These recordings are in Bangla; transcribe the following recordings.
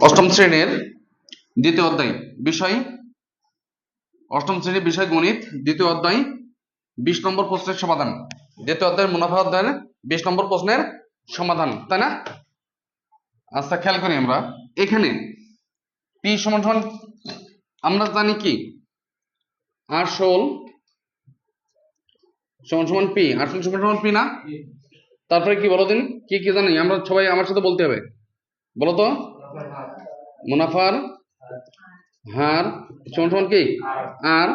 অষ্টম শ্রেণীর দ্বিতীয় অধ্যায় বিষয় অষ্টম শ্রেণীর বিষয় গণিত দ্বিতীয় অধ্যায় 20 নম্বর প্রশ্নের সমাধান। দ্বিতীয় অধ্যায়ের মুনাফা অধ্যায়ের 20 নম্বর প্রশ্নের সমাধান, তাই না? আচ্ছা, খেয়াল করি আমরা এখানে পি সমান সমান আমরা জানি কি আসল সমান সমান পি, আসল সমান সমান পি না? তারপরে কি বলো দিন, কি কি জানি আমরা সবাই আমার সাথে বলতে হবে, বলো তো। মুনাফার হার সমান সমান কি আর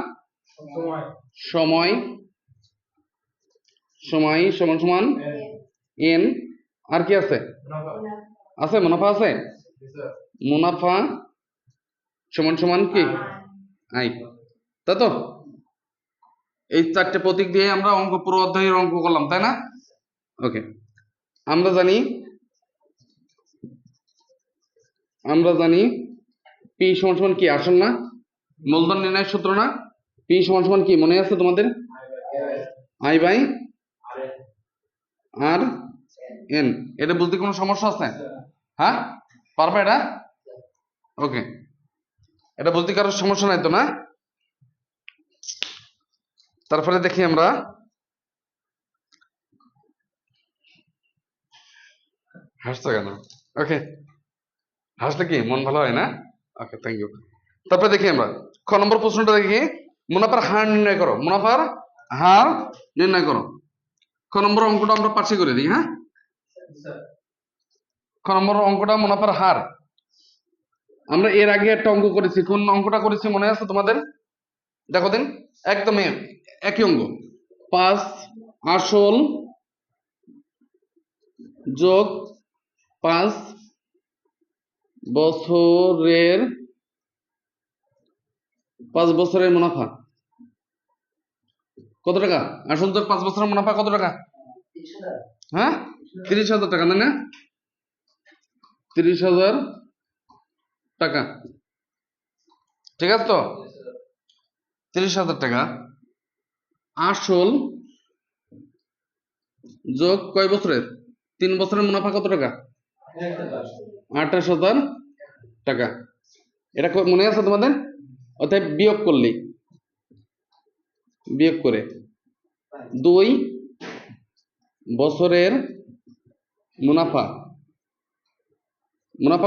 সময় সময় সমান সমান এন, আর কি আছে? আছে, মুনাফা আছে, মুনাফা সমান সমান কি আই, তাই তো? এই চারটে প্রতীক দিয়ে আমরা অঙ্ক পুরো অধ্যায়ের অঙ্ক করলাম, তাই না? ওকে, আমরা জানি পি সমান সমান কি আসল না? মূলধন নির্ণয়ের সূত্র না? পি সমান সমান কি মনে আছে তোমাদের? I by R N. এটা বুঝতে কোনো সমস্যা আছে? হ্যাঁ, পারবে এটা? ওকে, এটা বুঝতে কারোর সমস্যা নাই তো, না? তারপরে দেখি আমরা হাসছো কেন? ওকে, হাসলে কি মন ভালো হয় না? ওকে, থ্যাংক ইউ। তারপরে দেখি আমরা খ নম্বর প্রশ্নটা দেখি, মুনাফার হার নির্ণয় করো। মুনাফার হার নির্ণয় করো। খ নম্বর অঙ্কটা আমরা পাশে করে দিই। হ্যাঁ, খ নম্বর অঙ্কটা মুনাফার হার। আমরা এর আগে একটা অঙ্ক করেছি, কোন অঙ্কটা করেছি মনে আছে তোমাদের? দেখো দিন, একদম একই অঙ্ক। 5 আসল যোগ 5 বছরের 5 বছরের মুনাফা কত টাকা? আসল যোগ 5 বছরের মুনাফা কত টাকা? হ্যাঁ, 30,000 টাকা, না? 30,000 টাকা, ঠিক আছে তো? 30,000 টাকা আসল যোগ কয় বছরের? 3 বছরের মুনাফা কত টাকা? 28,000 টাকা। এটা মনে আছে তোমাদের? অর্থাৎ বিয়োগ করে 2 বছরের মুনাফা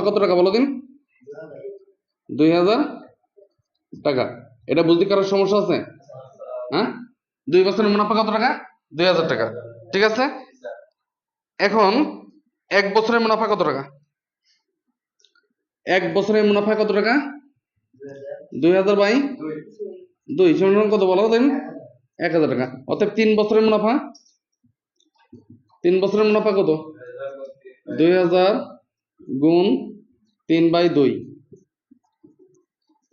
কত টাকা বলো দিন? 2,000 টাকা। এটা বুঝতে কারোর সমস্যা আছে? হ্যাঁ, 2 বছরের মুনাফা কত টাকা? 2,000 টাকা, ঠিক আছে। এখন 1 বছরের মুনাফা কত টাকা? 1 বছরের মুনাফা কত টাকা? 2,000 বাই 2 সমান কত বলো দিন? 1,000 টাকা। অর্থাৎ 3 বছরের মুনাফা, 3 বছরের মুনাফা কত? 2,000 গুণ 3 বাই 2,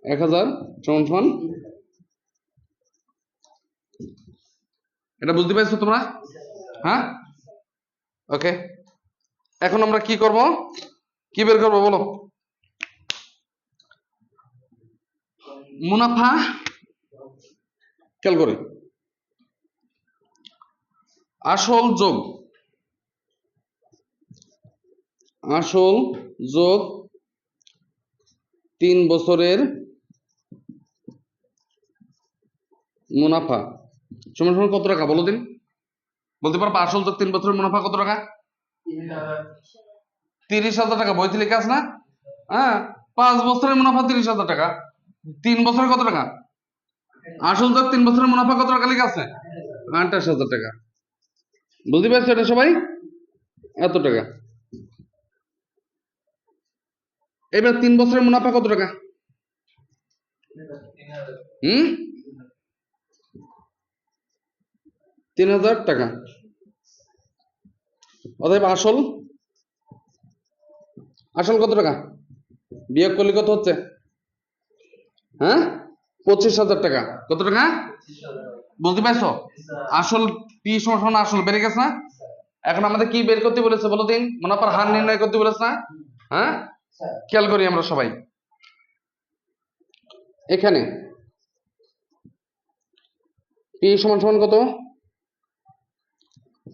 1,000 সমান সমান। এটা বুঝতে পারছো তোমরা? হ্যাঁ, ওকে। এখন আমরা কি করব, কি বের করবো বলো? মুনাফা, খেয়াল করে, আসল যোগ 3 বছরের মুনাফা সমান সমান কত টাকা বলো দিন? বলতে পারবো আসল যোগ 3 বছরের মুনাফা কত টাকা? 30,000 টাকা। বইতে লেখা আছে না? হ্যাঁ, 5 বছরের মুনাফা 30,000 টাকা, 3 বছরে কত টাকা? আসল যোগ 3 বছরের মুনাফা কত টাকা লেখা আছে? 28,000 টাকা। বুঝতে পারছো এটা সবাই? এত টাকা। এবার 3 বছরের মুনাফা কত টাকা? 3,000 টাকা। অতএব আসল কত টাকা? বিয়োগ করলে কত হচ্ছে? হ্যাঁ, 25,000 টাকা। কত টাকা? বুঝতে পারছো? আসল পি সমান আসল বেড়ে গেছে না? এখন আমাদের কি বের করতে বলেছে বলো দিন? মুনাফার হার নির্ণয় করতে বলেছে না? হ্যাঁ, খেয়াল করি আমরা সবাই এখানে পি সমান সমান কত?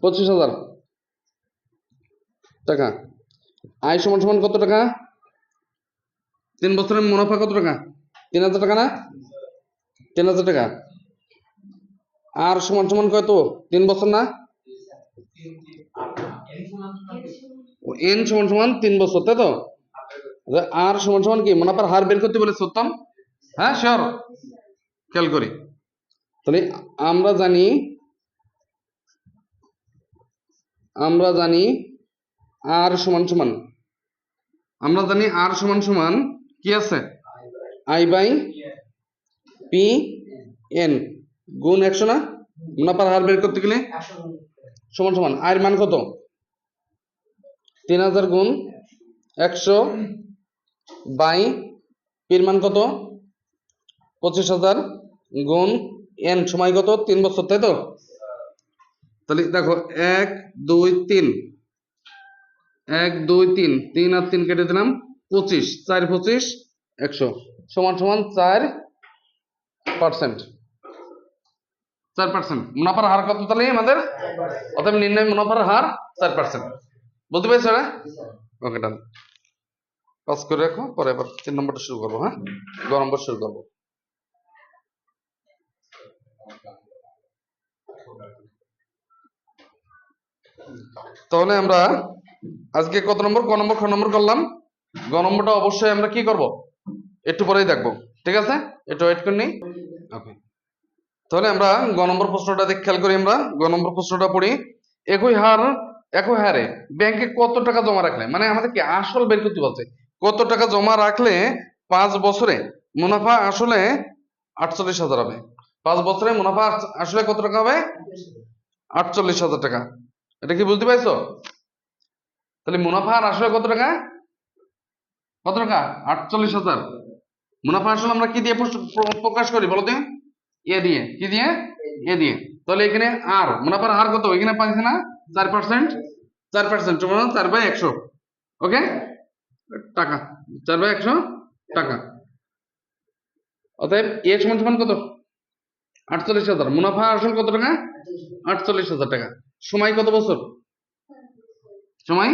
25,000 টাকা। আই সমান সমান কত টাকা? 3 বছরের মুনাফা কত টাকা? 3000 টাকা না? 3000 টাকা। আর সমান সমান কত? 3 বছর না? এন সমান সমান 3 বছর, তাই তো? আর সমান সমান কি মুনাফার হার বের করতে বলেছে উত্তম? হ্যাঁ শিওর, খেয়াল করি। তাহলে আমরা জানি আর সমান সমান, আমরা জানি আর সমান সমান কি আছে? আই বাই পি এন গুণ 100 না? মুনাফার হার বের করতে গেলে সমান সমান আয়ের মান কত? 3000 গুণ 100 বাই পির মান কত? 25000 গুণ এন সময় কত? 3 বছর, তাই তো? তাহলে দেখো 1 2 3, 1 2 3, 3 আর 3 কেটে দিলাম, 25, 4 25 100 সমান সমান 4%। 4%। মুনাফার হার কত তাহলে আমাদের? অতএব নির্ণয় মুনাফার হার 4%। বুঝতে পেরেছো না? ওকে ডান। পাস করে রাখো, পরে আবার 3 নম্বরটা শুরু করবো। হ্যাঁ, গ নম্বর শুরু করবো। তাহলে আমরা আজকে কত নম্বর? ক নম্বর, খ নম্বর করলাম। গ নম্বরটা অবশ্যই আমরা কি করব একটু পরেই দেখবো, ঠিক আছে? একটু ওয়েট করে নিই। ওকে, তাহলে আমরা গ নম্বর প্রশ্নটা দেখ, খেয়াল করি। আমরা গ নম্বর প্রশ্নটা পড়ি। একই হারে ব্যাংকে কত টাকা জমা রাখলে, মানে আমাদের কি আসল বের করতে বলছে, কত টাকা জমা রাখলে 5 বছরে মুনাফা আসলে 48,000 হবে। 5 বছরে মুনাফা আসলে কত টাকা হবে? 48,000 টাকা। এটা কি বুঝতে পারছো? তাহলে মুনাফা আর আসলে কত টাকা? কত টাকা? 48,000। মুনাফা আসলে আমরা কি দিয়ে প্রকাশ করি বলো তো? এ দিয়ে। কি দিয়ে? এ দিয়ে। তাহলে এখানে আর মুনাফার হার কত? এখানে পাইছে না 4%। 4% সমান 4/100। ওকে, টাকা 4/100 টাকা। অতএব এ সমান সমান কত? 48,000। মুনাফা আসল কত টাকা? 48,000 টাকা। সময় কত বছর? সময়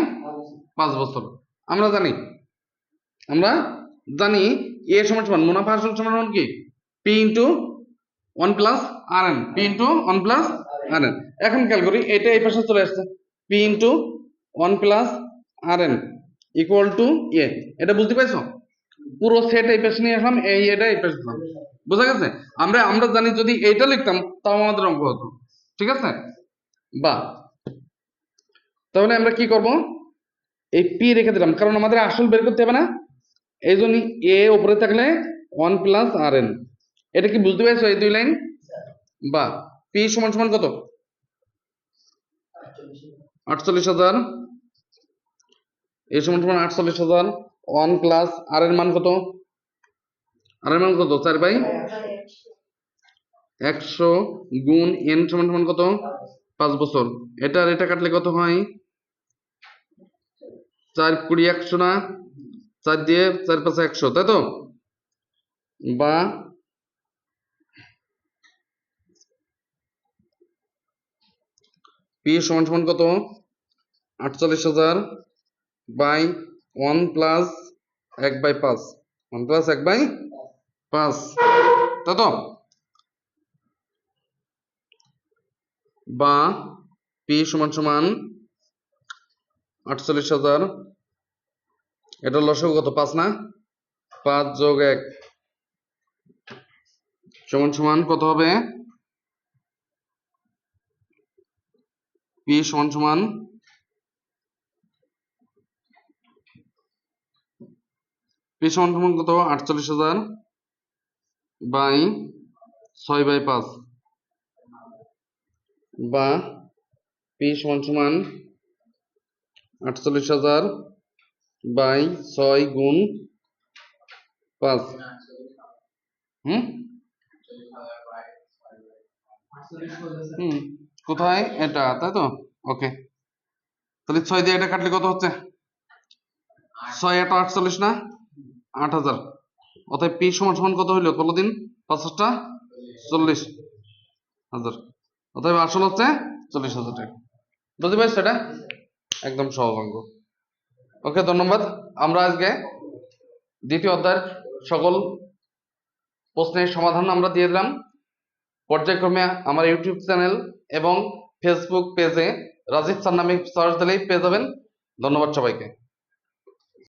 5 বছর। আমরা জানি এ সমান সমান মুনাফা আসল সমান সমান কি? P into 1 plus R N. P into 1 plus R N. এখন খেয়াল করি, এটা এই পাশে চলে আসছে, P into 1 plus R N equal to A. এটা বুঝতে পারছো? পুরো সেট এই পাশে নিয়ে আসলাম, এটা এই পাশে দিলাম। বুঝা গেছে? আমরা জানি যদি এইটা লিখতাম তাও আমাদের অঙ্ক হতো, ঠিক আছে? বা তাহলে আমরা কি করব, এই পি রেখে দিলাম, কারণ আমাদের আসল বের করতে হবে না। এই জন্য এ উপরে থাকলে 1 প্লাস আর এন। এটা কি বুঝতে পেরেছো এই দুই লাইন? বা পি সমান সমান কত? 48,000। এ সমান সমান 48,000। 1 প্লাস আর এর মান কত? আর এর মান কত? 4/100 গুণ এন সমান সমান কত? 5 বছর। এটা আর এটা কাটলে কত হয়? 4 20 100 না? 4 দিয়ে 4 5 100, তাই তো? বা পি সমান সমান কত? 48,000 বাই 1 প্লাস 1/5। 1 প্লাস 1/5, তাই তো? বা পি সমান সমান 48,000, এটা লসাগু কত? 5 না? 5 যোগ 1 সমান সমান কত হবে? পি সমান সমান কত? 48,000 বাই 6/5। বা পি সমান সমান 48,000 বাই 6 গুণ 5। হুম হুম কোথায়? এটা, তাই তো? ওকে, তাহলে 6 দিয়ে এটা কাটলে কত হচ্ছে? 6 এটা 48 না? 8,000। অতএব পি সমান সমান কত হইলো? বলো দিন। 5টা 40,000। অতএব আসল হচ্ছে 40,000 টাকা। বুঝতে পারছো? এটা একদম সহজ অঙ্ক। ওকে, ধন্যবাদ। আমরা আজকে দ্বিতীয় অধ্যায়ের সকল প্রশ্নের সমাধান আমরা দিয়ে দিলাম। পর্যায়ক্রমে আমার ইউটিউব চ্যানেল এবং ফেসবুক পেজে রাজীব স্যার নামে সার্চ দিলেই পেয়ে যাবেন। ধন্যবাদ সবাইকে।